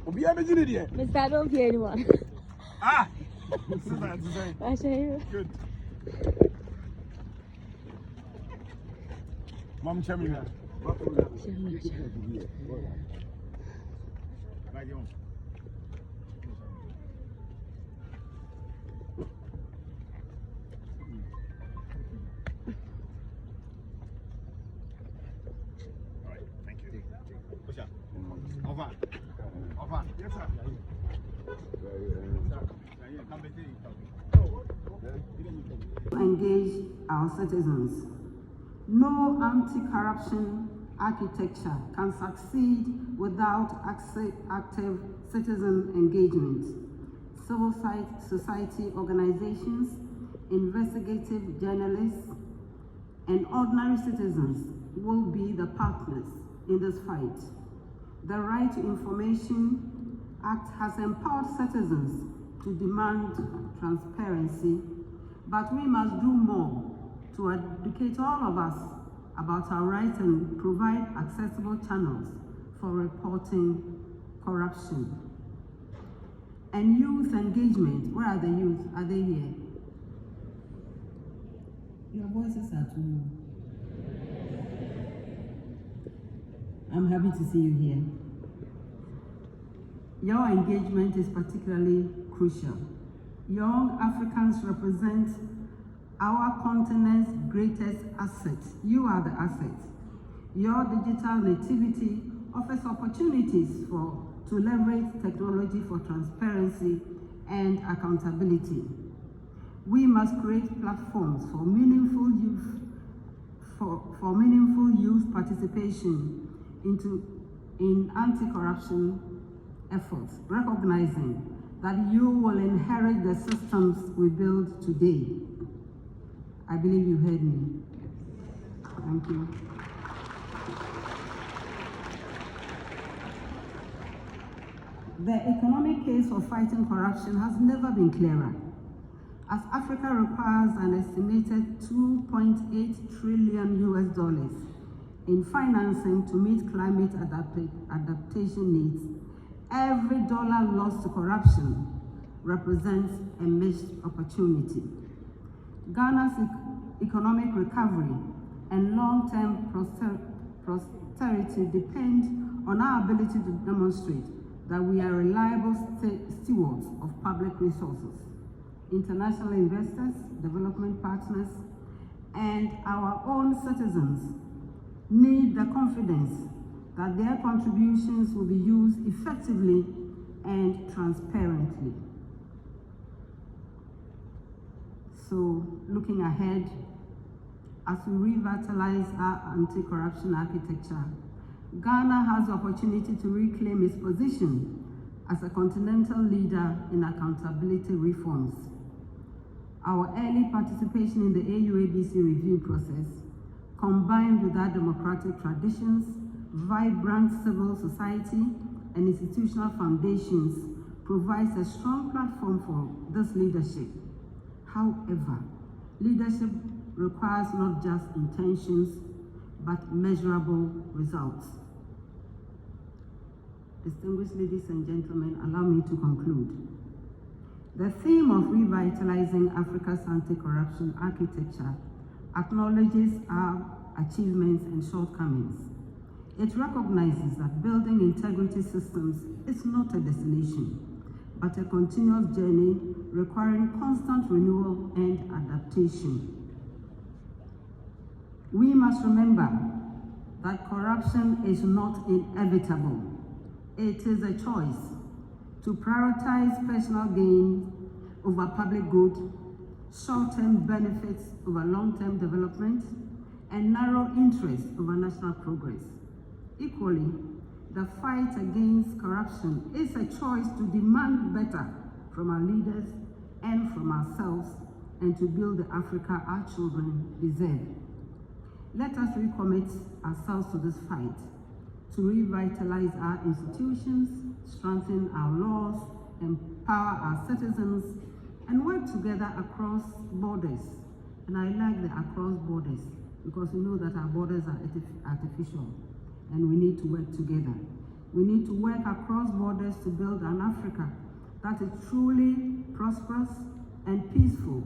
Obi a begin here. Mr. I don't fear anyone. Ah. I show you. Good. Mom, tell me that. Yes, sir. Engage our citizens. No anti-corruption architecture can succeed without active citizen engagement. Civil society organizations, investigative journalists, and ordinary citizens will be the partners in this fight. The Right to Information Act has empowered citizens to demand transparency, but we must do more to educate all of us about our rights and provide accessible channels for reporting corruption. And youth engagement, where are the youth? Are they here? Your voices are too low. I'm happy to see you here. Your engagement is particularly crucial. Young Africans represent our continent's greatest asset. You are the asset. Your digital nativity offers opportunities to leverage technology for transparency and accountability. We must create platforms for meaningful youth participation in anti-corruption efforts, recognizing that you will inherit the systems we build today. I believe you heard me. Thank you. The economic case for fighting corruption has never been clearer, as Africa requires an estimated $2.8 trillion in financing to meet climate adaptation needs. Every dollar lost to corruption represents a missed opportunity. Ghana's economic recovery and long-term prosperity depend on our ability to demonstrate that we are reliable stewards of public resources. International investors, development partners, and our own citizens need the confidence that their contributions will be used effectively and transparently. So, looking ahead, as we revitalize our anti-corruption architecture, Ghana has the opportunity to reclaim its position as a continental leader in accountability reforms. Our early participation in the AUABC review process, combined with our democratic traditions, vibrant civil society, and institutional foundations, provides a strong platform for this leadership. However, leadership requires not just intentions, but measurable results. Distinguished ladies and gentlemen, allow me to conclude. The theme of revitalizing Africa's anti-corruption architecture acknowledges our achievements and shortcomings. It recognizes that building integrity systems is not a destination, but a continuous journey requiring constant renewal and adaptation. We must remember that corruption is not inevitable. It is a choice to prioritize personal gain over public good, short-term benefits over long-term development, and narrow interest over national progress. Equally, the fight against corruption is a choice to demand better from our leaders and from ourselves, and to build the Africa our children deserve. Let us recommit ourselves to this fight, to revitalize our institutions, strengthen our laws, empower our citizens, and work together across borders. And I like the across borders, because we know that our borders are artificial. and we need to work together. We need to work across borders to build an Africa that is truly prosperous and peaceful,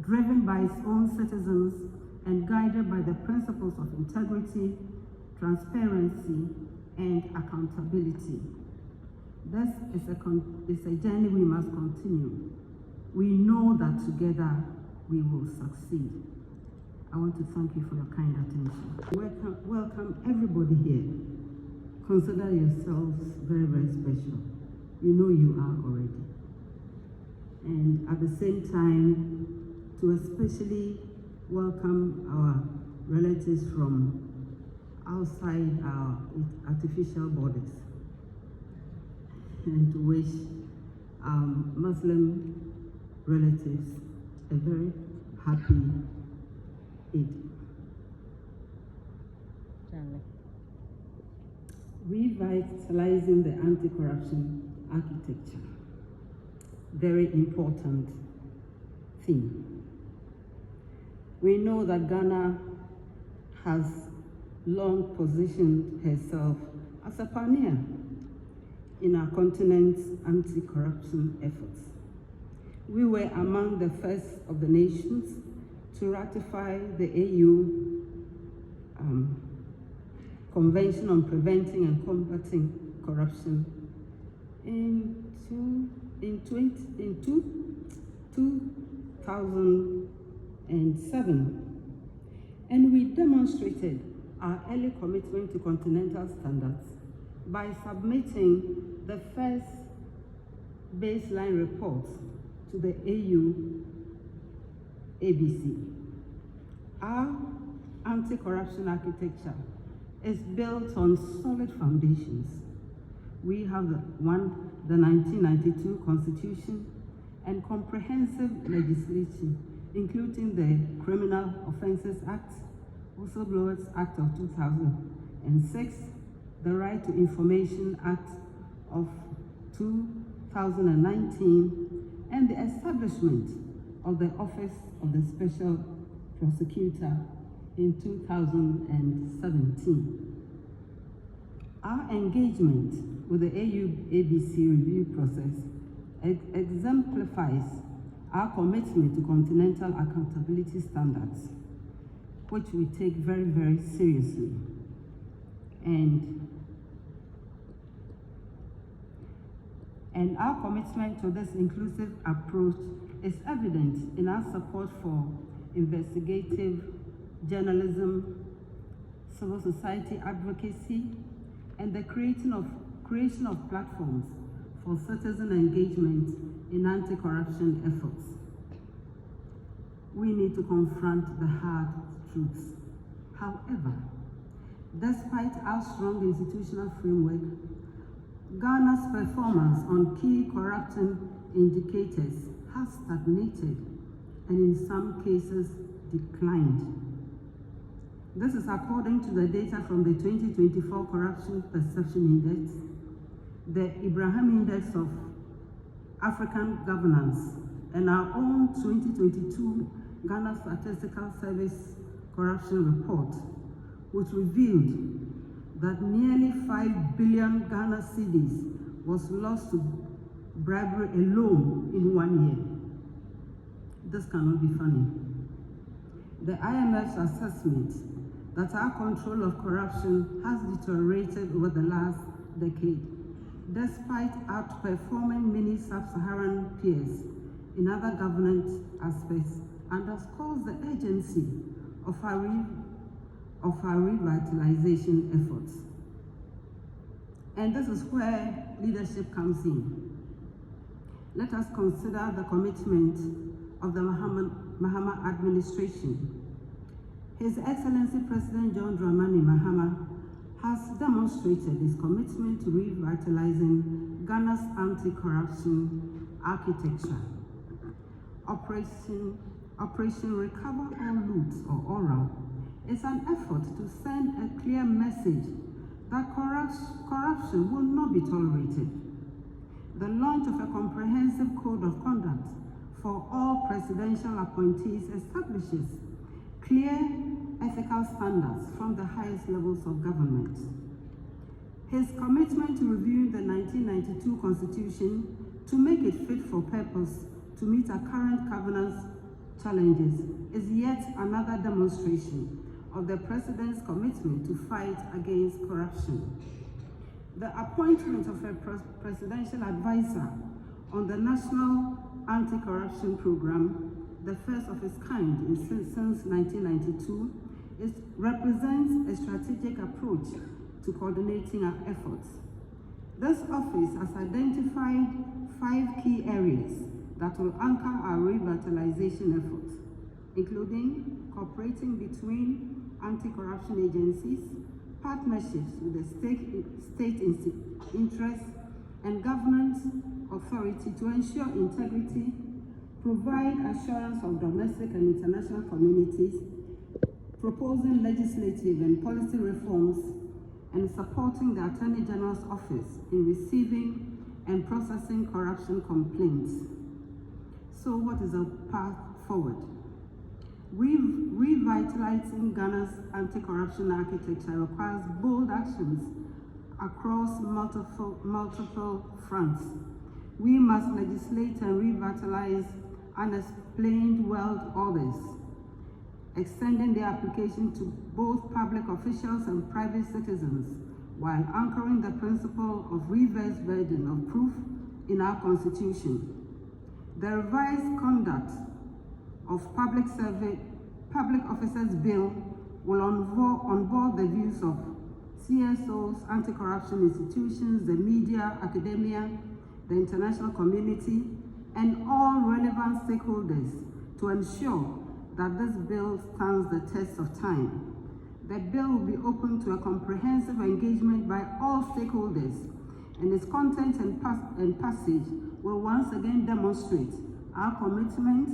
driven by its own citizens and guided by the principles of integrity, transparency, and accountability. This is a journey we must continue. We know that together we will succeed. I want to thank you for your kind attention. Welcome everybody here. Consider yourselves very, very special. You know you are already. And at the same time, to especially welcome our relatives from outside our artificial borders, and to wish our Muslim relatives a very happy Eid. Revitalizing the anti-corruption architecture. Very important theme. We know that Ghana has long positioned herself as a pioneer in our continent's anti-corruption efforts. We were among the first of the nations to ratify the AU Convention on Preventing and Combating Corruption in 2007. And we demonstrated our early commitment to continental standards by submitting the first baseline report to the AU ABC. Our anti-corruption architecture is built on solid foundations. We have the 1992 Constitution and comprehensive legislation, including the Criminal Offences Act, Whistleblowers Act of 2006, the Right to Information Act of 2019, and the establishment of the Office of the Special Prosecutor in 2017. Our engagement with the AU-ABC review process exemplifies our commitment to continental accountability standards, which we take very, very seriously. And our commitment to this inclusive approach is evident in our support for investigative journalism, civil society advocacy, and the creation of platforms for citizen engagement in anti-corruption efforts. We need to confront the hard truths. However, despite our strong institutional framework, Ghana's performance on key corruption indicators has stagnated and in some cases declined. This is according to the data from the 2024 Corruption Perception Index, the Ibrahim Index of African Governance, and our own 2022 Ghana Statistical Service Corruption Report, which revealed that nearly 5 billion Ghana cedis was lost to bribery alone in 1 year. This cannot be funny. The IMF's assessment that our control of corruption has deteriorated over the last decade, despite outperforming many sub-Saharan peers in other governance aspects, underscores the urgency of our revitalization efforts. And this is where leadership comes in. Let us consider the commitment of the Mahama administration. His Excellency President John Dramani Mahama has demonstrated his commitment to revitalizing Ghana's anti-corruption architecture. Operation Recover or Loot, or ORA, is an effort to send a clear message that corruption will not be tolerated. The launch of a comprehensive code of conduct for all presidential appointees establishes clear ethical standards from the highest levels of government. His commitment to reviewing the 1992 Constitution to make it fit for purpose to meet our current governance challenges is yet another demonstration of the President's commitment to fight against corruption. The appointment of a presidential advisor on the National Anti-Corruption Program, the first of its kind since 1992, represents a strategic approach to coordinating our efforts. This office has identified 5 key areas that will anchor our revitalization efforts, including cooperating between anti-corruption agencies, partnerships with the state interests and government authority to ensure integrity, provide assurance of domestic and international communities, proposing legislative and policy reforms, and supporting the Attorney General's office in receiving and processing corruption complaints. So what is the path forward? Revitalizing Ghana's anti-corruption architecture requires bold actions across multiple fronts. We must legislate and revitalize unexplained wealth orders, extending the application to both public officials and private citizens, while anchoring the principle of reverse burden of proof in our Constitution. The revised conduct of public officers bill will onboard the views of CSOs, anti-corruption institutions, the media, academia, the international community, and all relevant stakeholders to ensure that this bill stands the test of time. The bill will be open to a comprehensive engagement by all stakeholders, and its content and passage will once again demonstrate our commitment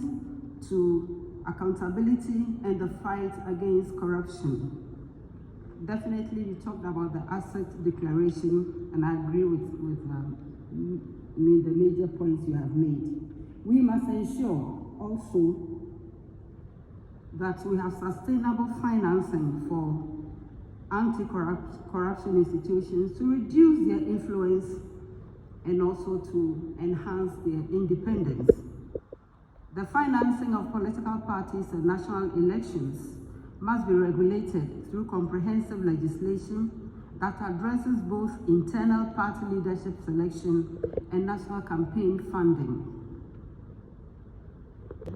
to accountability and the fight against corruption. Definitely, we talked about the asset declaration, and I agree with the major points you have made. We must ensure also that we have sustainable financing for anti-corruption institutions to reduce their influence and also to enhance their independence. The financing of political parties and national elections must be regulated through comprehensive legislation that addresses both internal party leadership selection and national campaign funding.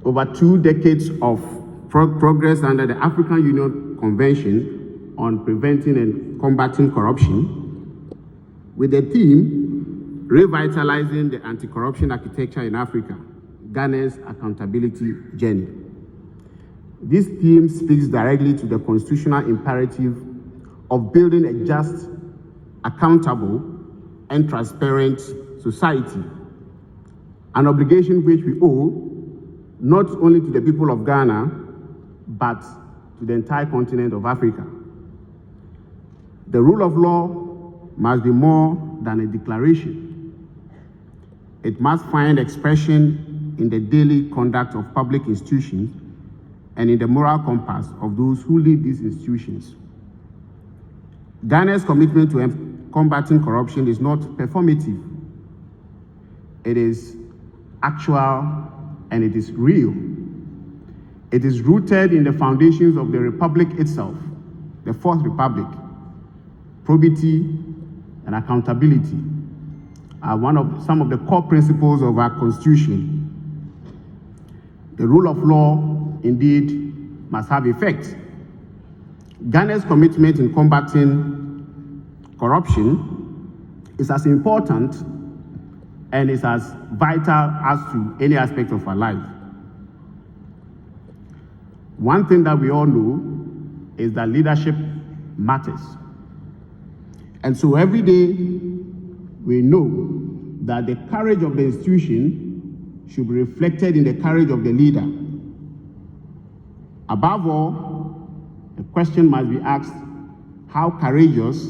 Over 2 decades of progress under the African Union Convention on Preventing and Combating Corruption, with the theme, Revitalizing the Anti-Corruption Architecture in Africa, Ghana's Accountability Journey. This theme speaks directly to the constitutional imperative of building a just, accountable, and transparent society, an obligation which we owe not only to the people of Ghana, but to the entire continent of Africa. The rule of law must be more than a declaration. It must find expression in the daily conduct of public institutions and in the moral compass of those who lead these institutions. Ghana's commitment to combating corruption is not performative. It is actual and it is real. It is rooted in the foundations of the Republic itself, the Fourth Republic. Probity and accountability are some of the core principles of our Constitution. The rule of law, indeed, must have effect. Ghana's commitment in combating corruption is as important and is as vital as to any aspect of our life. One thing that we all know is that leadership matters. And so every day we know that the courage of the institution should be reflected in the courage of the leader. Above all, the question must be asked, how courageous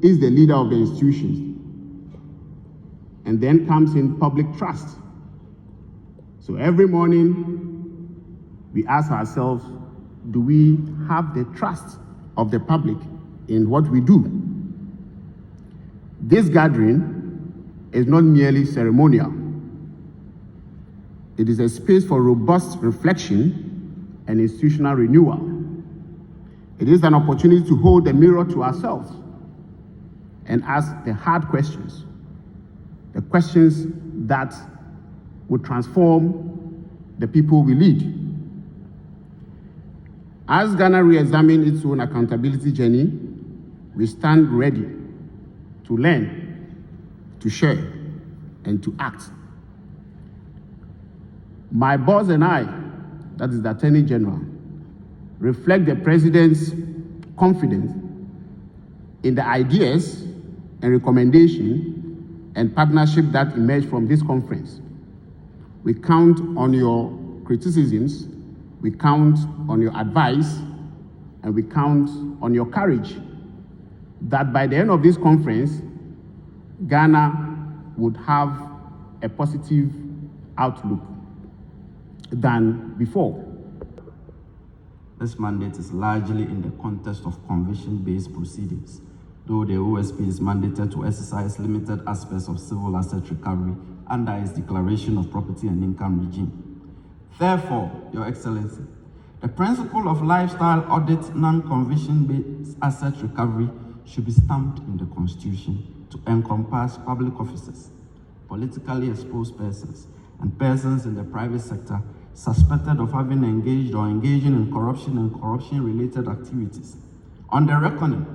is the leader of the institutions? And then comes in public trust. So every morning we ask ourselves, do we have the trust of the public in what we do? This gathering is not merely ceremonial. It is a space for robust reflection and institutional renewal. It is an opportunity to hold a mirror to ourselves and ask the hard questions, the questions that will transform the people we lead. As Ghana re-examines its own accountability journey, we stand ready to learn, to share, and to act. My boss and I, that is the Attorney General, reflect the President's confidence in the ideas and recommendation and partnership that emerged from this conference. We count on your criticisms, we count on your advice, and we count on your courage that by the end of this conference, Ghana would have a positive outlook than before. This mandate is largely in the context of conviction-based proceedings, though the OSP is mandated to exercise limited aspects of civil asset recovery under its declaration of property and income regime. Therefore, Your Excellency, the principle of lifestyle audit non-conviction-based asset recovery should be stamped in the Constitution to encompass public officers, politically exposed persons, and persons in the private sector suspected of having engaged or engaging in corruption and corruption-related activities, on the reckoning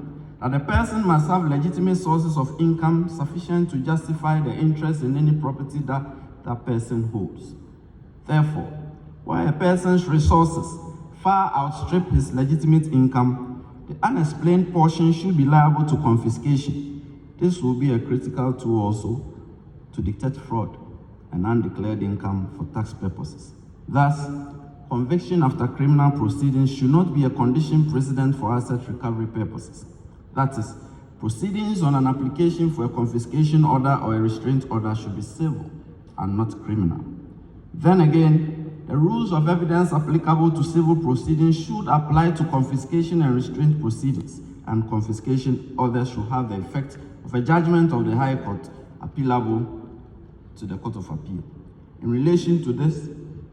that the person must have legitimate sources of income sufficient to justify the interest in any property that that person holds. Therefore, where a person's resources far outstrip his legitimate income, the unexplained portion should be liable to confiscation. This will be a critical tool also to detect fraud and undeclared income for tax purposes. Thus, conviction after criminal proceedings should not be a condition precedent for asset recovery purposes. That is, proceedings on an application for a confiscation order or a restraint order should be civil and not criminal. Then again, the rules of evidence applicable to civil proceedings should apply to confiscation and restraint proceedings, and confiscation orders should have the effect of a judgment of the High Court appealable to the Court of Appeal. In relation to this,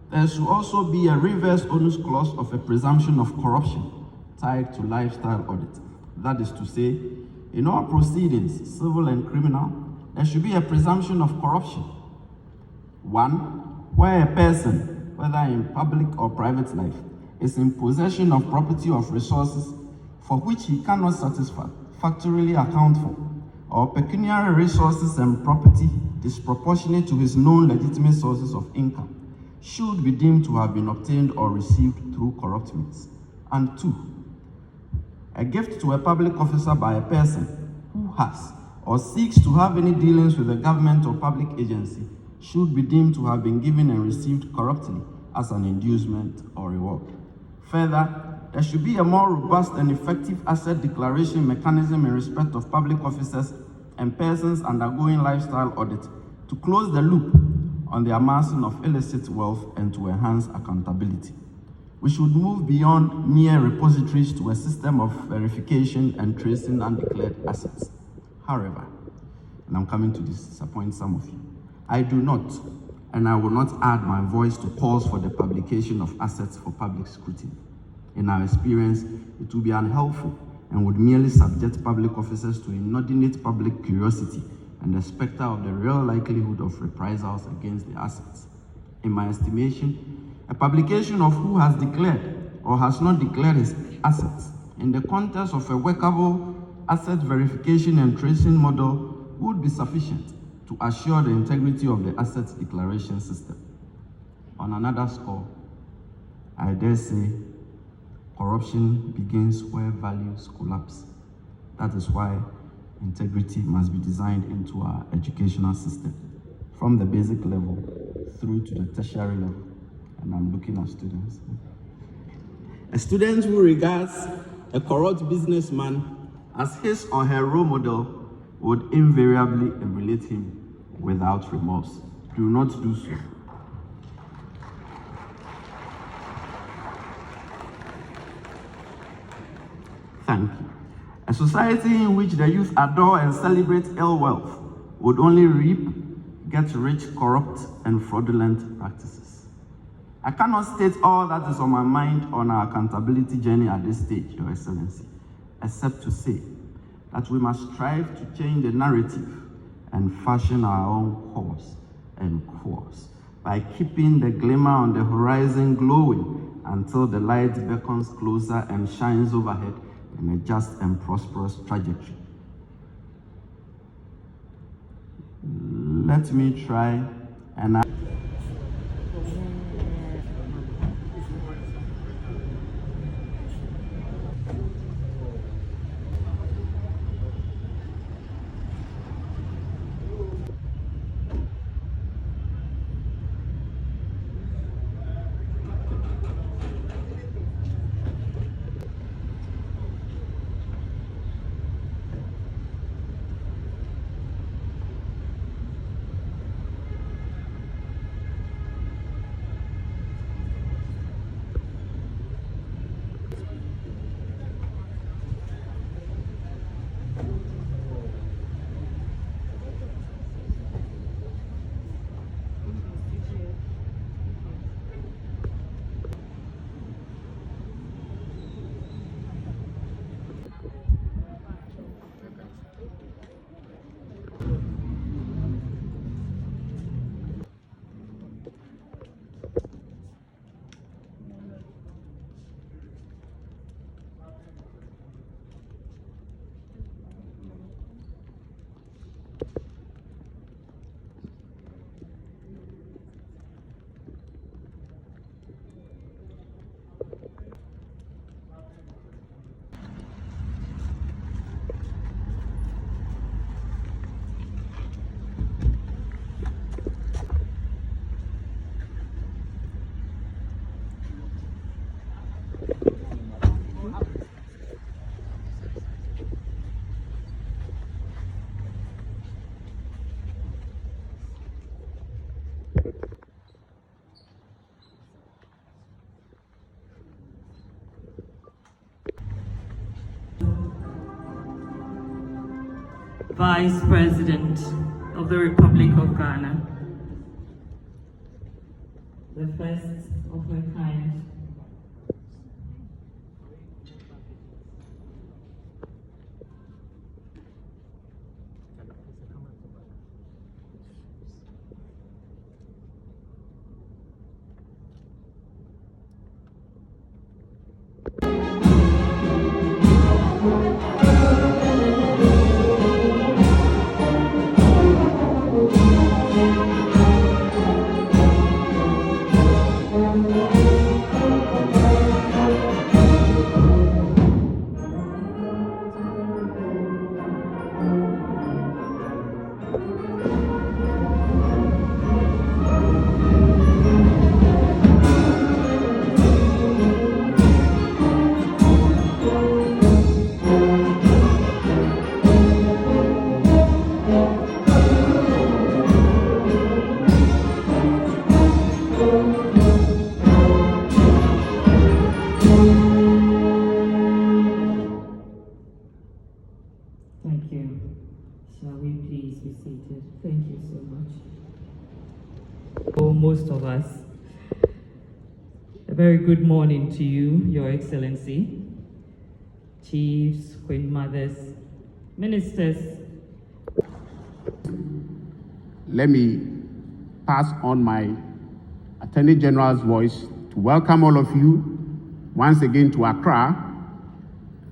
there should also be a reverse onus clause of a presumption of corruption tied to lifestyle audit. That is to say, in all proceedings, civil and criminal, there should be a presumption of corruption. One, where a person, whether in public or private life, is in possession of property or resources for which he cannot satisfactorily account for, or pecuniary resources and property disproportionate to his known legitimate sources of income, should be deemed to have been obtained or received through corrupt means. And two, a gift to a public officer by a person who has or seeks to have any dealings with a government or public agency should be deemed to have been given and received corruptly as an inducement or reward. Further, there should be a more robust and effective asset declaration mechanism in respect of public officers and persons undergoing lifestyle audit to close the loop on the amassing of illicit wealth and to enhance accountability. We should move beyond mere repositories to a system of verification and tracing undeclared assets. However, and I'm coming to disappoint some of you, I do not, and I will not add my voice to calls for the publication of assets for public scrutiny. In our experience, it would be unhelpful and would merely subject public officers to inordinate public curiosity and the specter of the real likelihood of reprisals against the assets. In my estimation, a publication of who has declared or has not declared his assets in the context of a workable asset verification and tracing model would be sufficient to assure the integrity of the assets declaration system. On another score, I dare say, corruption begins where values collapse. That is why integrity must be designed into our educational system, from the basic level through to the tertiary level. And I'm looking at students. A student who regards a corrupt businessman as his or her role model would invariably emulate him without remorse. Do not do so. Thank you. A society in which the youth adore and celebrate ill wealth would only reap, get rich, corrupt, and fraudulent practices. I cannot state all that is on my mind on our accountability journey at this stage, Your Excellency, except to say that we must strive to change the narrative and fashion our own course and course by keeping the glimmer on the horizon glowing until the light beckons closer and shines overhead in a just and prosperous trajectory. Let me try and Vice President of the Republic of Ghana, the first of her kind. Thank you. Shall we please be seated? Thank you so much. For most of us, a very good morning to you, Your Excellency, chiefs, queen mothers, ministers. Let me pass on my Attorney General's voice to welcome all of you once again to Accra.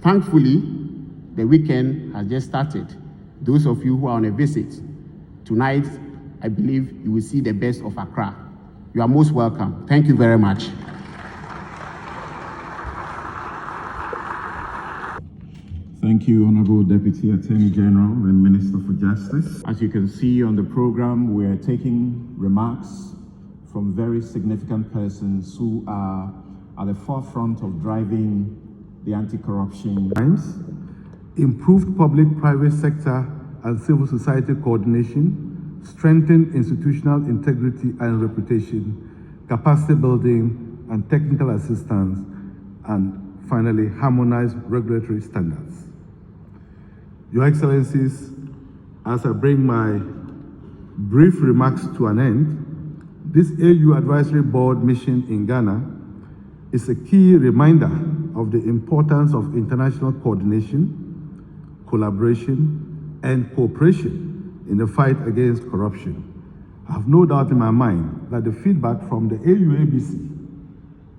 Thankfully, the weekend has just started. Those of you who are on a visit, tonight, I believe you will see the best of Accra. You are most welcome. Thank you very much. Thank you, Honorable Deputy Attorney General and Minister for Justice. As you can see on the program, we are taking remarks from very significant persons who are at the forefront of driving the anti-corruption. Improved public-private sector and civil society coordination, strengthened institutional integrity and reputation, capacity building and technical assistance, and finally, harmonized regulatory standards. Your Excellencies, as I bring my brief remarks to an end, this AU Advisory Board mission in Ghana is a key reminder of the importance of international coordination, collaboration, and cooperation in the fight against corruption. I have no doubt in my mind that the feedback from the AU-ABC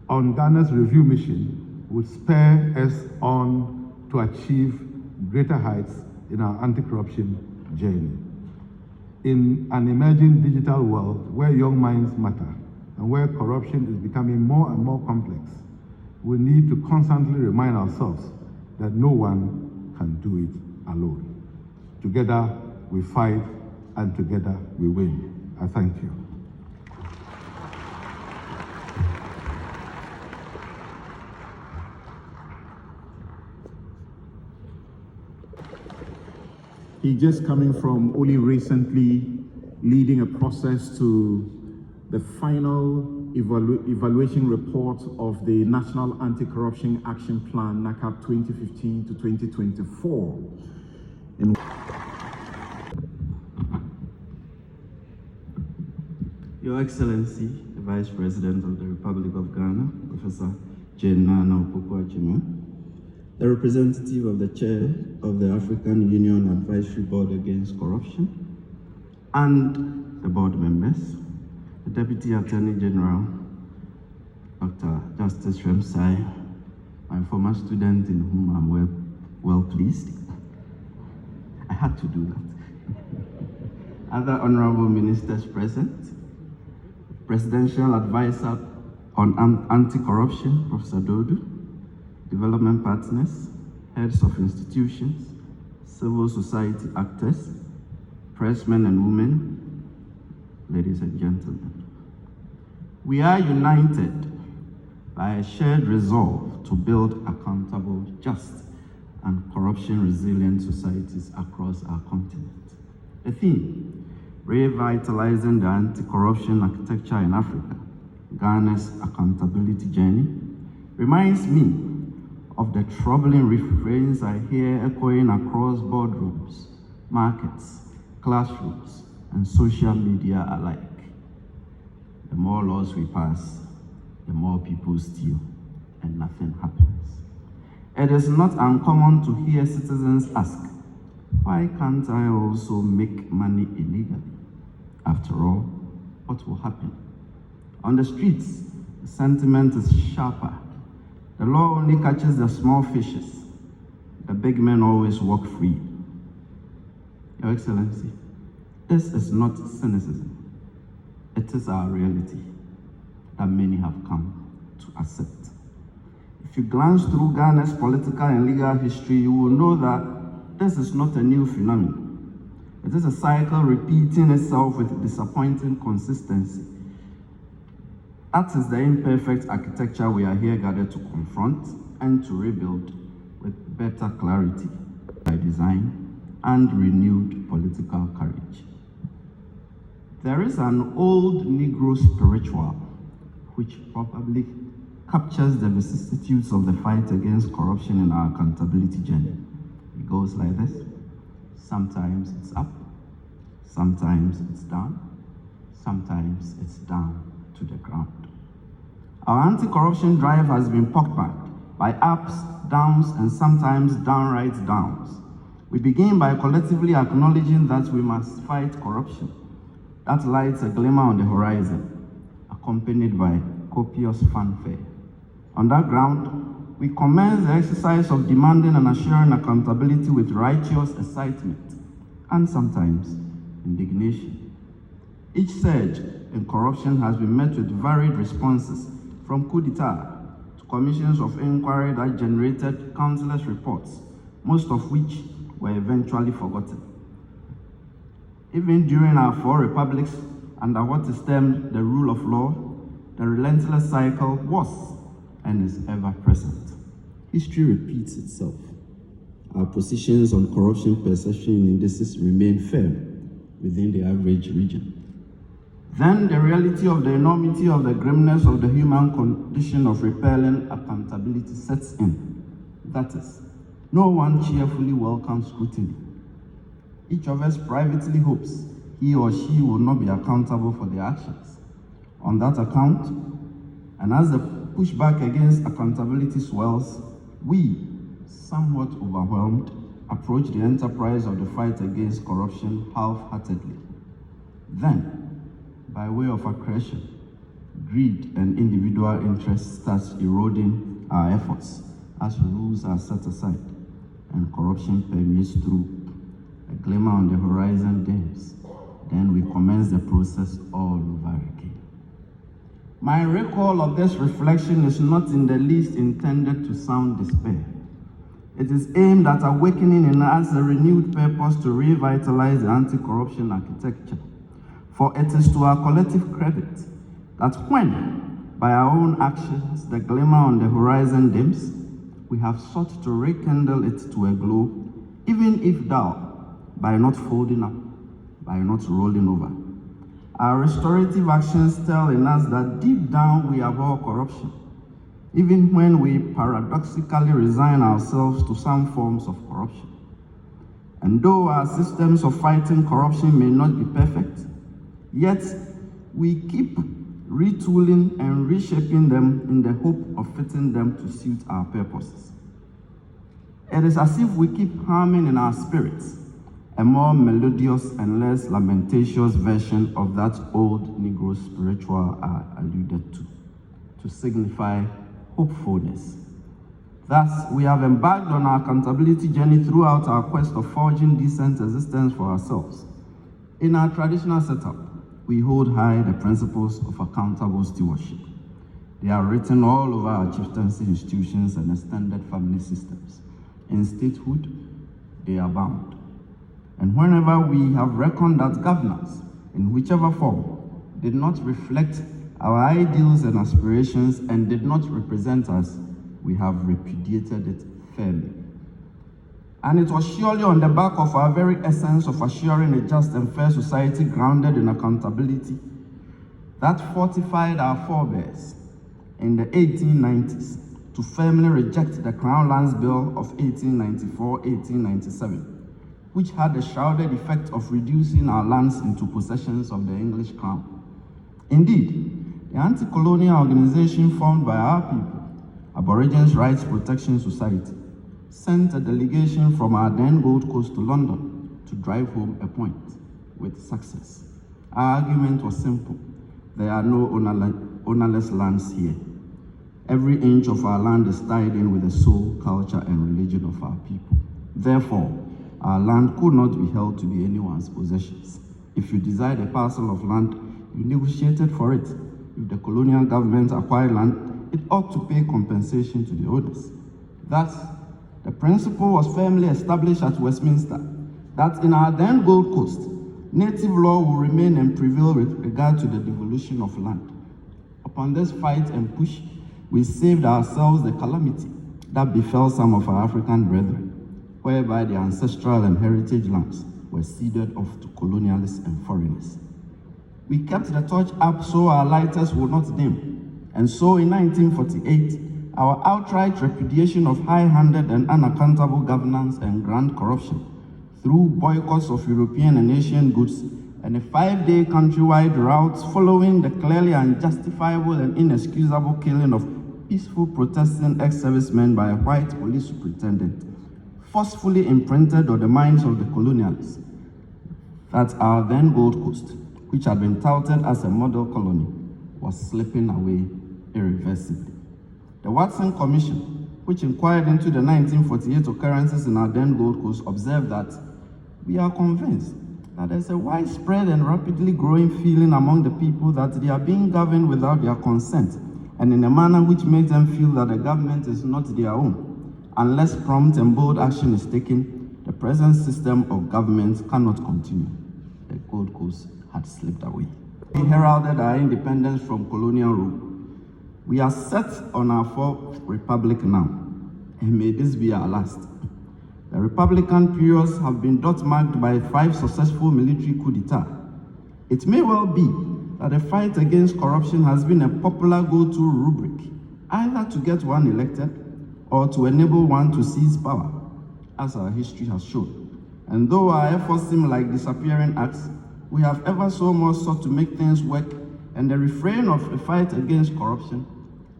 on Ghana's review mission would spur us on to achieve greater heights in our anti-corruption journey. In an emerging digital world where young minds matter and where corruption is becoming more and more complex, we need to constantly remind ourselves that no one can do it alone. Together we fight, and together we win. I thank you. He's just coming from only recently leading a process to the final evaluation report of the National Anti-Corruption Action Plan, NACAP 2015 to 2024. Your Excellency, the Vice President of the Republic of Ghana, Professor Jane Naana, the representative of the Chair of the African Union Advisory Board Against Corruption, and the board members, the Deputy Attorney General, Dr. Justice Remsai, my former student in whom I'm well pleased. I had to do that. Other honorable ministers present, Presidential Advisor on Anti-Corruption, Professor Dodu, development partners, heads of institutions, civil society actors, pressmen and women, ladies and gentlemen. We are united by a shared resolve to build accountable, just, and corruption-resilient societies across our continent. The theme, revitalizing the anti-corruption architecture in Africa, Ghana's accountability journey, reminds me of the troubling refrains I hear echoing across boardrooms, markets, classrooms, and social media alike. The more laws we pass, the more people steal, and nothing happens. It is not uncommon to hear citizens ask, why can't I also make money illegally? After all, what will happen? On the streets, the sentiment is sharper. The law only catches the small fishes. The big men always walk free. Your Excellency, this is not cynicism. It is our reality that many have come to accept. If you glance through Ghana's political and legal history, you will know that this is not a new phenomenon. It is a cycle repeating itself with disappointing consistency. That is the imperfect architecture we are here gathered to confront and to rebuild with better clarity by design and renewed political courage. There is an old Negro spiritual which probably captures the vicissitudes of the fight against corruption in our accountability journey. It goes like this. Sometimes it's up, sometimes it's down, sometimes it's down to the ground. Our anti-corruption drive has been pockmarked by ups, downs, and sometimes downright downs. We begin by collectively acknowledging that we must fight corruption. That lights a glimmer on the horizon, accompanied by copious fanfare. On that ground, we commence the exercise of demanding and assuring accountability with righteous excitement and sometimes indignation. Each surge in corruption has been met with varied responses, from coup d'etat to commissions of inquiry that generated countless reports, most of which were eventually forgotten. Even during our 4 republics, under what is termed the rule of law, the relentless cycle was and is ever present. History repeats itself. Our positions on corruption perception indices remain firm within the average region. Then the reality of the enormity of the grimness of the human condition of repelling accountability sets in. That is, No one cheerfully welcomes scrutiny. Each of us privately hopes he or she will not be accountable for their actions. On that account, and as the pushback against accountability swells, we, somewhat overwhelmed, approach the enterprise of the fight against corruption half-heartedly. Then, by way of aggression, greed and individual interest starts eroding our efforts as rules are set aside and corruption permeates through. A glimmer on the horizon dims. Then we commence the process all over again. My recall of this reflection is not in the least intended to sound despair. It is aimed at awakening in us a renewed purpose to revitalize the anti-corruption architecture. For it is to our collective credit that when, by our own actions, the glimmer on the horizon dims, we have sought to rekindle it to a glow, even if dull, by not folding up, by not rolling over. Our restorative actions tell in us that deep down we abhor corruption, even when we paradoxically resign ourselves to some forms of corruption. And though our systems of fighting corruption may not be perfect, yet we keep retooling and reshaping them in the hope of fitting them to suit our purposes. It is as if we keep harming in our spirits a more melodious and less lamentatious version of that old Negro spiritual I alluded to signify hopefulness. Thus, we have embarked on our accountability journey throughout our quest of forging decent existence for ourselves. In our traditional setup, we hold high the principles of accountable stewardship. They are written all over our chieftaincy institutions and extended family systems. In statehood, they abound. And whenever we have reckoned that governance, in whichever form, did not reflect our ideals and aspirations and did not represent us, we have repudiated it firmly. And it was surely on the back of our very essence of assuring a just and fair society grounded in accountability that fortified our forebears in the 1890s to firmly reject the Crown Lands Bill of 1894-1897, which had the shrouded effect of reducing our lands into possessions of the English Crown. Indeed, the anti-colonial organization formed by our people, Aborigines Rights Protection Society, sent a delegation from our then Gold Coast to London to drive home a point with success. Our argument was simple. There are no ownerless lands here. Every inch of our land is tied in with the soul, culture, and religion of our people. Therefore, our land could not be held to be anyone's possessions. If you desired a parcel of land, you negotiated for it. If the colonial government acquired land, it ought to pay compensation to the owners. Thus, the principle was firmly established at Westminster that in our then Gold Coast, native law will remain and prevail with regard to the devolution of land. Upon this fight and push, we saved ourselves the calamity that befell some of our African brethren, whereby their ancestral and heritage lands were ceded off to colonialists and foreigners. We kept the torch up so our lighters would not dim. And so in 1948, our outright repudiation of high-handed and unaccountable governance and grand corruption through boycotts of European and Asian goods and a 5-day countrywide rout following the clearly unjustifiable and inexcusable killing of peaceful protesting ex-servicemen by a white police superintendent, forcefully imprinted on the minds of the colonialists that our then Gold Coast, which had been touted as a model colony, was slipping away irreversibly. The Watson Commission, which inquired into the 1948 occurrences in our then Gold Coast, observed that we are convinced that there's a widespread and rapidly growing feeling among the people that they are being governed without their consent and in a manner which makes them feel that the government is not their own. Unless prompt and bold action is taken, the present system of government cannot continue. The Gold Coast had slipped away. We heralded our independence from colonial rule. We are set on our fourth republic now, and may this be our last. The Republican periods have been dot-marked by 5 successful military coups d'etat. It may well be that the fight against corruption has been a popular go-to rubric, either to get one elected or to enable one to seize power. as our history has shown. And though our efforts seem like disappearing acts, we have ever so much sought to make things work, and the refrain of the fight against corruption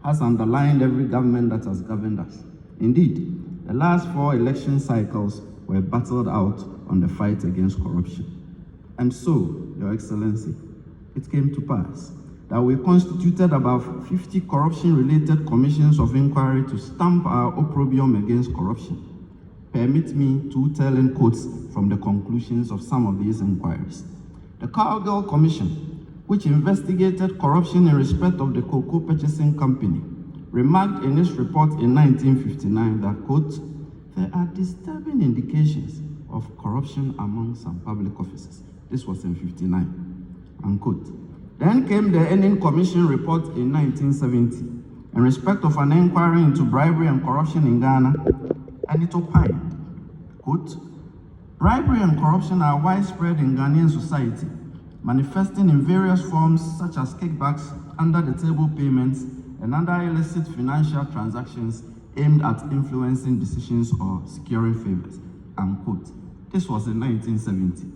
has underlined every government that has governed us. Indeed, the last 4 election cycles were battled out on the fight against corruption. And so, Your Excellency, it came to pass that we constituted about 50 corruption-related commissions of inquiry to stamp our opprobrium against corruption. Permit me to tell in quotes from the conclusions of some of these inquiries. The Cowgirl Commission, which investigated corruption in respect of the cocoa purchasing company, remarked in its report in 1959 that, quote, there are disturbing indications of corruption among some public officers. This was in 59, unquote. Then came the Ending Commission report in 1970 in respect of an inquiry into bribery and corruption in Ghana, and it opined, quote, bribery and corruption are widespread in Ghanaian society, manifesting in various forms such as kickbacks, under-the-table payments, and other illicit financial transactions aimed at influencing decisions or securing favors, unquote. This was in 1970.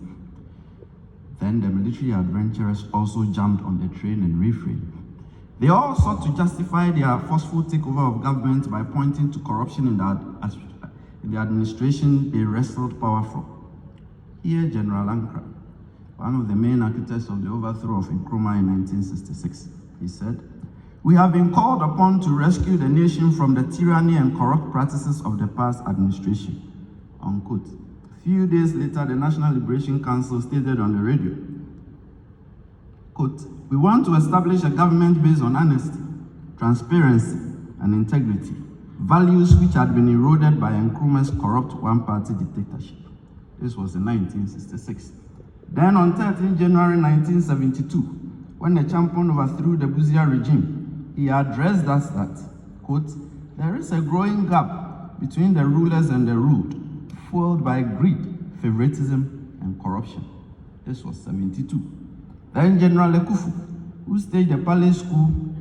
Then the military adventurers also jumped on the train and refrained. They all sought to justify their forceful takeover of government by pointing to corruption in the administration they wrestled power from. Here, General Ankara, one of the main architects of the overthrow of Nkrumah in 1966, he said, we have been called upon to rescue the nation from the tyranny and corrupt practices of the past administration, unquote. A few days later, the National Liberation Council stated on the radio, quote, we want to establish a government based on honesty, transparency, and integrity, values which had been eroded by Nkrumah's corrupt one-party dictatorship. This was in 1966. Then on 13 January 1972, when the champion overthrew the Buzia regime, he addressed us that, quote, there is a growing gap between the rulers and the ruled, fueled by greed, favoritism, and corruption. This was 72. Then General Ekufu, who staged the palace coup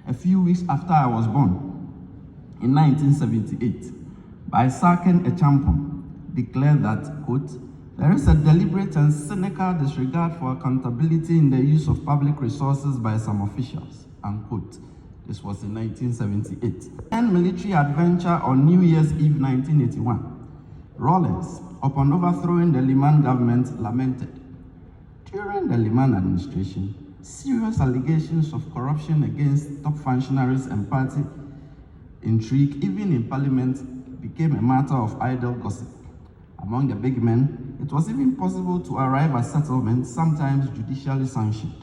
a few weeks after I was born, in 1978, by sacking a champion, declared that, quote, there is a deliberate and cynical disregard for accountability in the use of public resources by some officials, unquote. This was in 1978. And military adventure on New Year's Eve 1981. Rawlins, upon overthrowing the Liman government, lamented, during the Liman administration, serious allegations of corruption against top functionaries and party intrigue, even in parliament, became a matter of idle gossip. Among the big men, it was even possible to arrive at settlements, sometimes judicially sanctioned,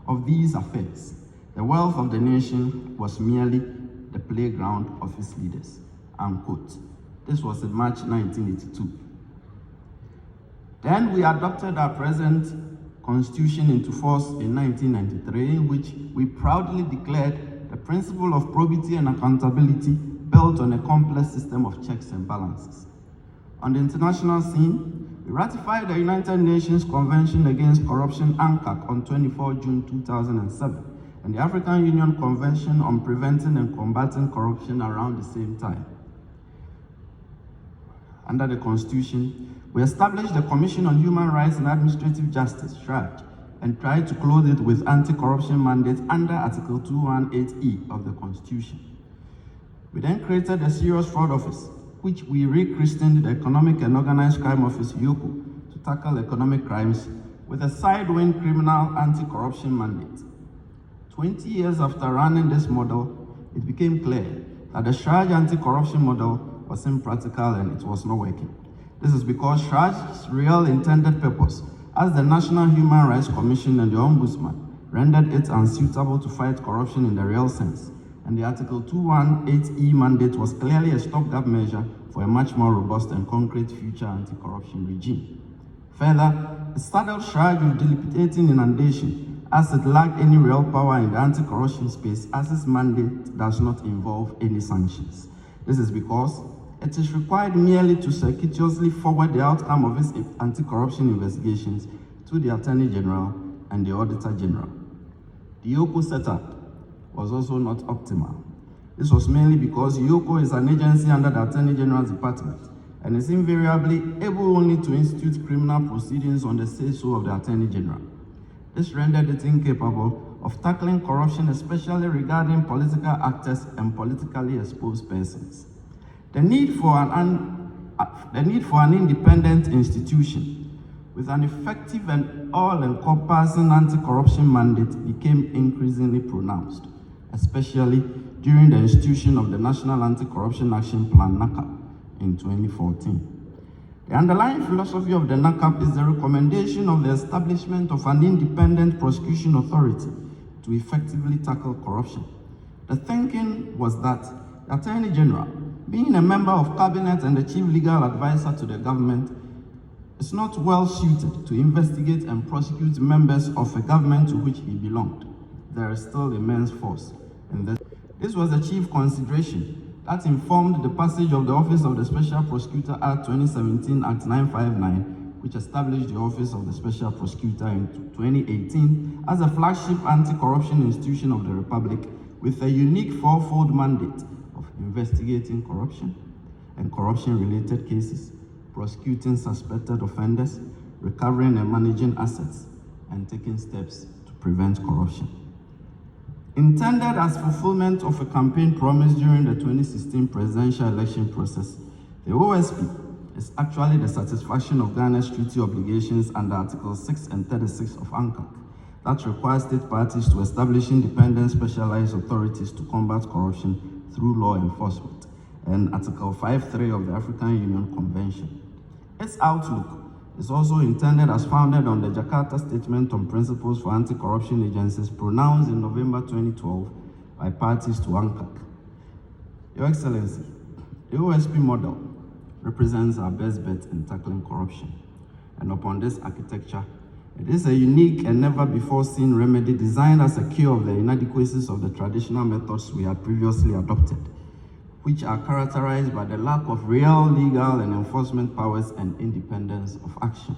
of these affairs. The wealth of the nation was merely the playground of its leaders, unquote. This was in March 1982. Then we adopted our present constitution into force in 1993, in which we proudly declared the principle of probity and accountability built on a complex system of checks and balances. On the international scene, we ratified the United Nations Convention Against Corruption, ANCAC, on 24 June 2007, and the African Union Convention on Preventing and Combating Corruption around the same time. Under the Constitution, we established the Commission on Human Rights and Administrative Justice, SHRAJ, and tried to clothe it with anti-corruption mandates under Article 218E of the Constitution. We then created a Serious Fraud Office, which we rechristened the Economic and Organized Crime Office, YOCO, to tackle economic crimes with a sidewind criminal anti-corruption mandate. 20 years after running this model, it became clear that the SHRAJ anti-corruption model was impractical and it was not working. This is because SHRAJ's real intended purpose, as the National Human Rights Commission and the Ombudsman, rendered it unsuitable to fight corruption in the real sense, and the Article 218E mandate was clearly a stopgap measure for a much more robust and concrete future anti-corruption regime. Further, it saddled SHRAJ with dilapidating inundation, as it lacked any real power in the anti-corruption space, as its mandate does not involve any sanctions. This is because it is required merely to circuitously forward the outcome of its anti-corruption investigations to the Attorney General and the Auditor General. The YOCO setup was also not optimal. This was mainly because YOCO is an agency under the Attorney General's Department, and is invariably able only to institute criminal proceedings on the say-so of the Attorney General. This rendered it incapable of tackling corruption, especially regarding political actors and politically exposed persons. The need for an independent institution with an effective and all-encompassing anti-corruption mandate became increasingly pronounced, especially during the institution of the National Anti-Corruption Action Plan, NACAP, in 2014. The underlying philosophy of the NACAP is the recommendation of the establishment of an independent prosecution authority to effectively tackle corruption. The thinking was that the Attorney General, being a member of Cabinet and the chief legal advisor to the government, is not well suited to investigate and prosecute members of a government to which he belonged. There is still immense force in this. This was the chief consideration that informed the passage of the Office of the Special Prosecutor Act 2017, Act 959, which established the Office of the Special Prosecutor in 2018 as a flagship anti-corruption institution of the Republic with a unique fourfold mandate of investigating corruption and corruption-related cases, prosecuting suspected offenders, recovering and managing assets, and taking steps to prevent corruption. Intended as fulfillment of a campaign promise during the 2016 presidential election process, the OSP is actually the satisfaction of Ghana's treaty obligations under Articles 6 and 36 of ANCAC that require state parties to establish independent specialized authorities to combat corruption through law enforcement, and Article 5.3 of the African Union Convention. Its outlook is also intended as founded on the Jakarta Statement on Principles for Anti-Corruption Agencies pronounced in November 2012 by parties to ANCAC. Your Excellency, the OSP model represents our best bet in tackling corruption, and upon this architecture, it is a unique and never-before-seen remedy designed as a cure of the inadequacies of the traditional methods we had previously adopted, which are characterized by the lack of real legal and enforcement powers and independence of action,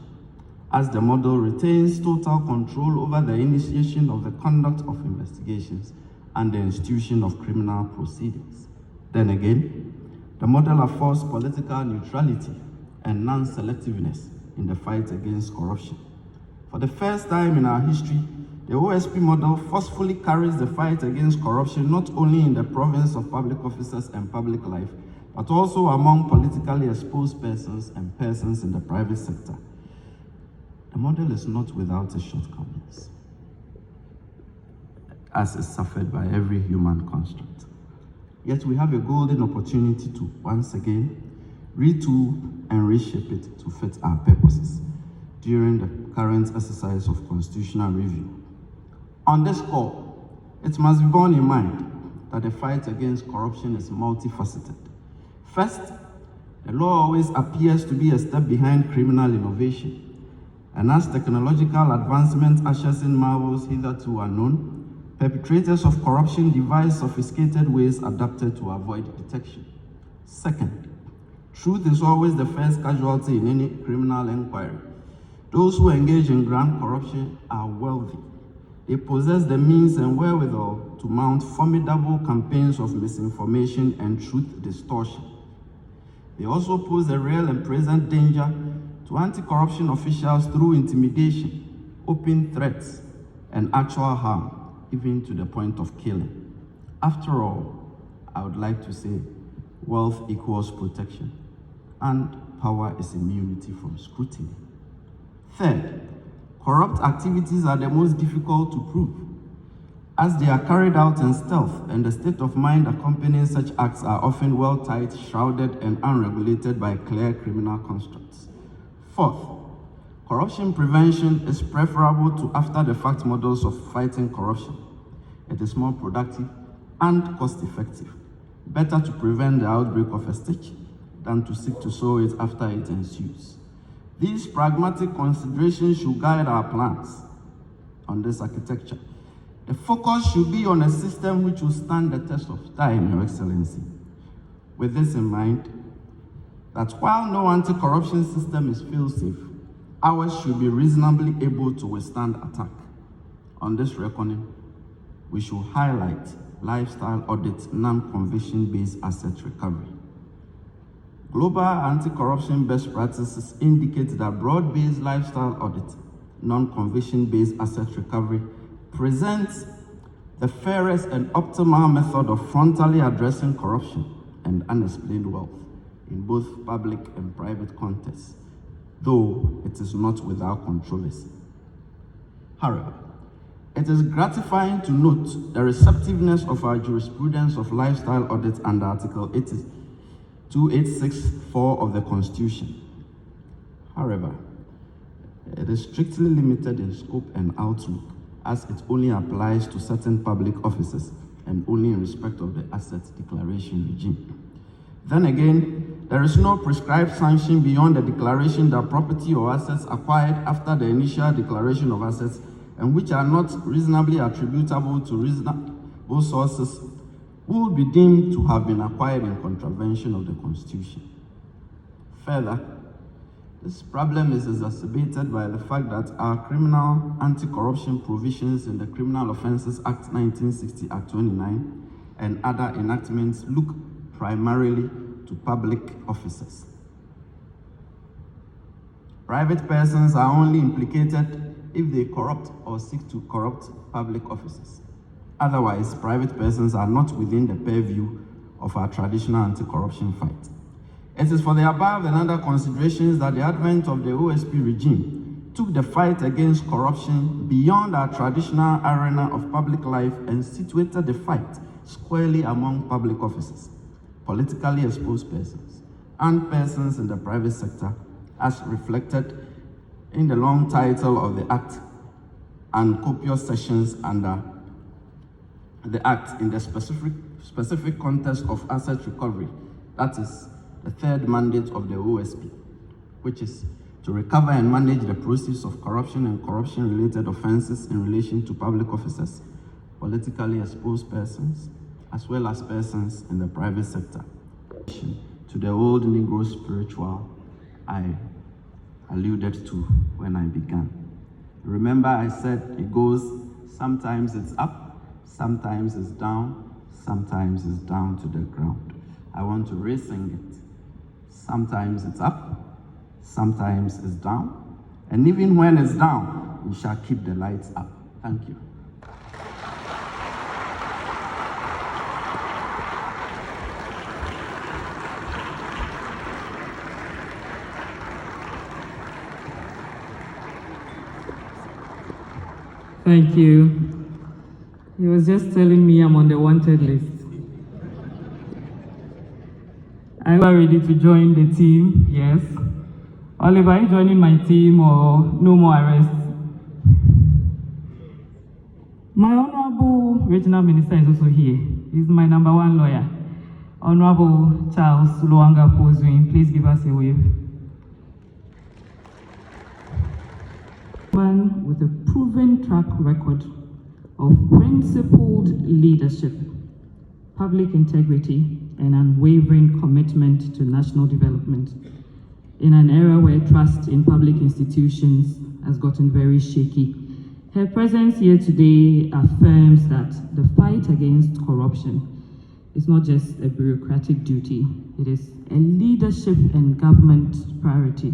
as the model retains total control over the initiation of the conduct of investigations and the institution of criminal proceedings. Then again, the model affords political neutrality and non-selectiveness in the fight against corruption. For the first time in our history, the OSP model forcefully carries the fight against corruption not only in the province of public officers and public life, but also among politically exposed persons and persons in the private sector. The model is not without its shortcomings, as is suffered by every human construct. Yet we have a golden opportunity to, once again, retool and reshape it to fit our purposes during the current exercise of constitutional review. On this score, it must be borne in mind that the fight against corruption is multifaceted. First, the law always appears to be a step behind criminal innovation, and as technological advancement ushers in marvels hitherto unknown, perpetrators of corruption devise sophisticated ways adapted to avoid detection. Second, truth is always the first casualty in any criminal inquiry. Those who engage in grand corruption are wealthy. They possess the means and wherewithal to mount formidable campaigns of misinformation and truth distortion. They also pose a real and present danger to anti-corruption officials through intimidation, open threats, and actual harm, even to the point of killing. After all, I would like to say, wealth equals protection, and power is immunity from scrutiny. Third, corrupt activities are the most difficult to prove, as they are carried out in stealth, and the state of mind accompanying such acts are often well-tied, shrouded, and unregulated by clear criminal constructs. Fourth, corruption prevention is preferable to after-the-fact models of fighting corruption. It is more productive and cost-effective. Better to prevent the outbreak of a stitch than to seek to sow it after it ensues. These pragmatic considerations should guide our plans on this architecture. The focus should be on a system which will stand the test of time, Your Excellency. With this in mind, that while no anti-corruption system is fail-safe, ours should be reasonably able to withstand attack. On this reckoning, we should highlight lifestyle audit non-conviction-based asset recovery. Global anti-corruption best practices indicate that broad-based lifestyle audit, non-conviction-based asset recovery, presents the fairest and optimal method of frontally addressing corruption and unexplained wealth in both public and private contexts, though it is not without controversy. However, it is gratifying to note the receptiveness of our jurisprudence of lifestyle audits under Article 2864 of the Constitution. However, it is strictly limited in scope and outlook, as it only applies to certain public offices and only in respect of the asset declaration regime. Then again, there is no prescribed sanction beyond the declaration that property or assets acquired after the initial declaration of assets and which are not reasonably attributable to reasonable sources will be deemed to have been acquired in contravention of the Constitution. Further, this problem is exacerbated by the fact that our criminal anti-corruption provisions in the Criminal Offences Act 1960, Act 29, and other enactments look primarily to public officers. Private persons are only implicated if they corrupt or seek to corrupt public officers. Otherwise, private persons are not within the purview of our traditional anti-corruption fight. It is for the above and other considerations that the advent of the OSP regime took the fight against corruption beyond our traditional arena of public life and situated the fight squarely among public officers, politically exposed persons, and persons in the private sector, as reflected in the long title of the Act and copious sections under the Act in the specific context of asset recovery. That is the third mandate of the OSP, which is to recover and manage the proceeds of corruption and corruption-related offenses in relation to public officers, politically exposed persons, as well as persons in the private sector. To the old Negro spiritual I alluded to when I began. Remember, I said it goes, sometimes it's up, sometimes it's down, sometimes it's down to the ground. I want to re-sing it. Sometimes it's up, sometimes it's down, and even when it's down, we shall keep the lights up. Thank you. Thank you. He was just telling me I'm on the wanted list. I'm ready to join the team, yes. Oliver, are you joining my team or no more arrests? My Honorable Regional Minister is also here. He's my #1 lawyer. Honorable Charles Luanga Pozuin, please give us a wave. Man with a proven track record of principled leadership, public integrity, and unwavering commitment to national development. In an era where trust in public institutions has gotten very shaky, her presence here today affirms that the fight against corruption is not just a bureaucratic duty, it is a leadership and government priority.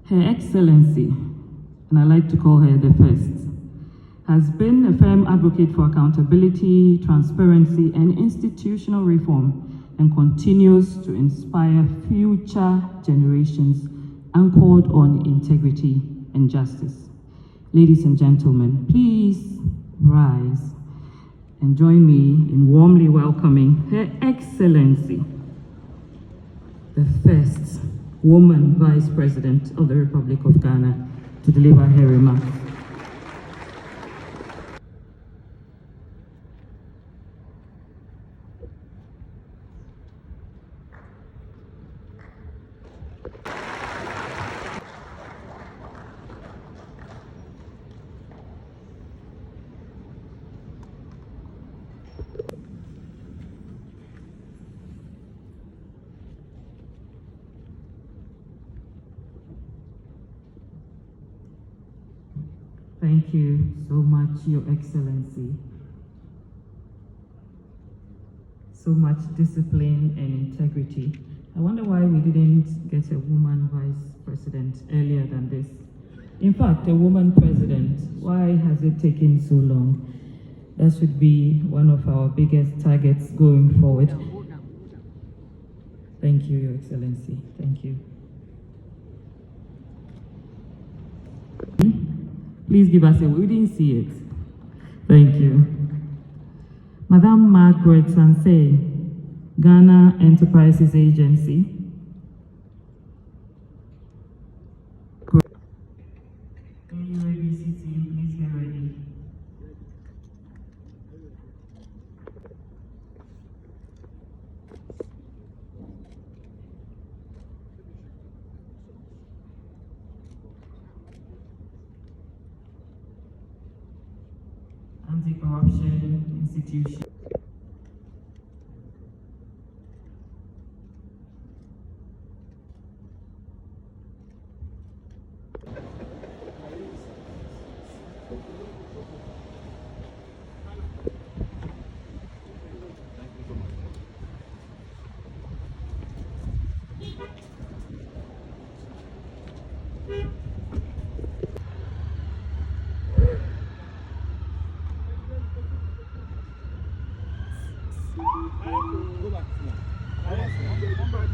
Her Excellency, and I like to call her the First, has been a firm advocate for accountability, transparency, and institutional reform, and continues to inspire future generations anchored on integrity and justice. Ladies and gentlemen, please rise and join me in warmly welcoming Her Excellency, the first woman Vice President of the Republic of Ghana, to deliver her remarks. Thank you so much, Your Excellency. So much discipline and integrity I wonder why we didn't get a woman vice president earlier than this. In fact, a woman president. Why has it taken so long? That should be one of our biggest targets going forward. Thank you, Your Excellency. Thank you. Please give us we didn't see it. Thank you. Madam Margaret Sansei, Ghana Enterprises Agency. AUABC team, please get ready. Anti-corruption institution.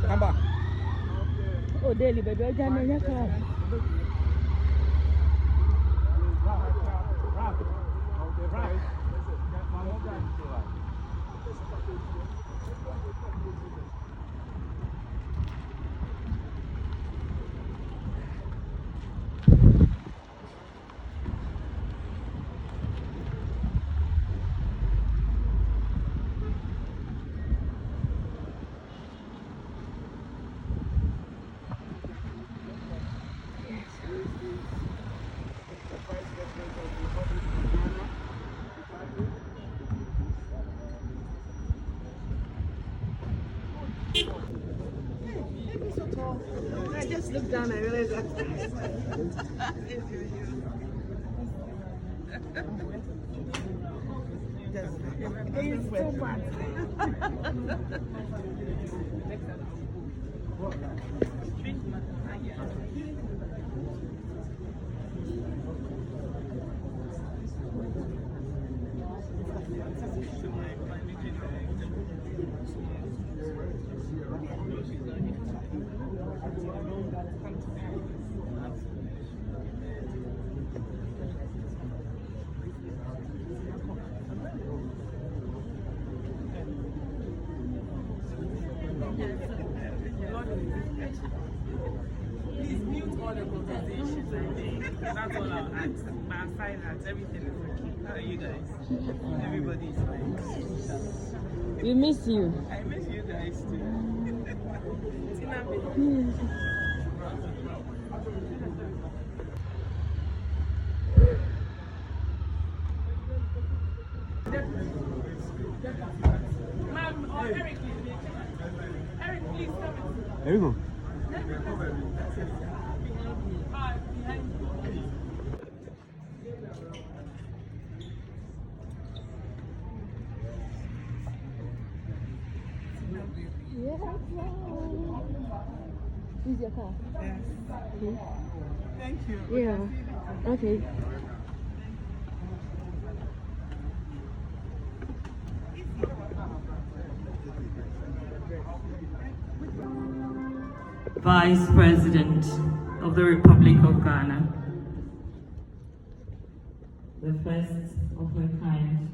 Come back. Oh, daily, baby, I got no car. I just looked down and realized that. It's so bad. Please mute all the conversations, I think. That's all I'll ask. My silence, everything is okay. How are you guys? Everybody is fine. We miss you. I miss you guys too. Tina, Ma'am, or Eric, please. Eric, please come. There you go. Use your car. Yes. Thank you. Yeah. Okay. Vice President of the Republic of Ghana, the first of her kind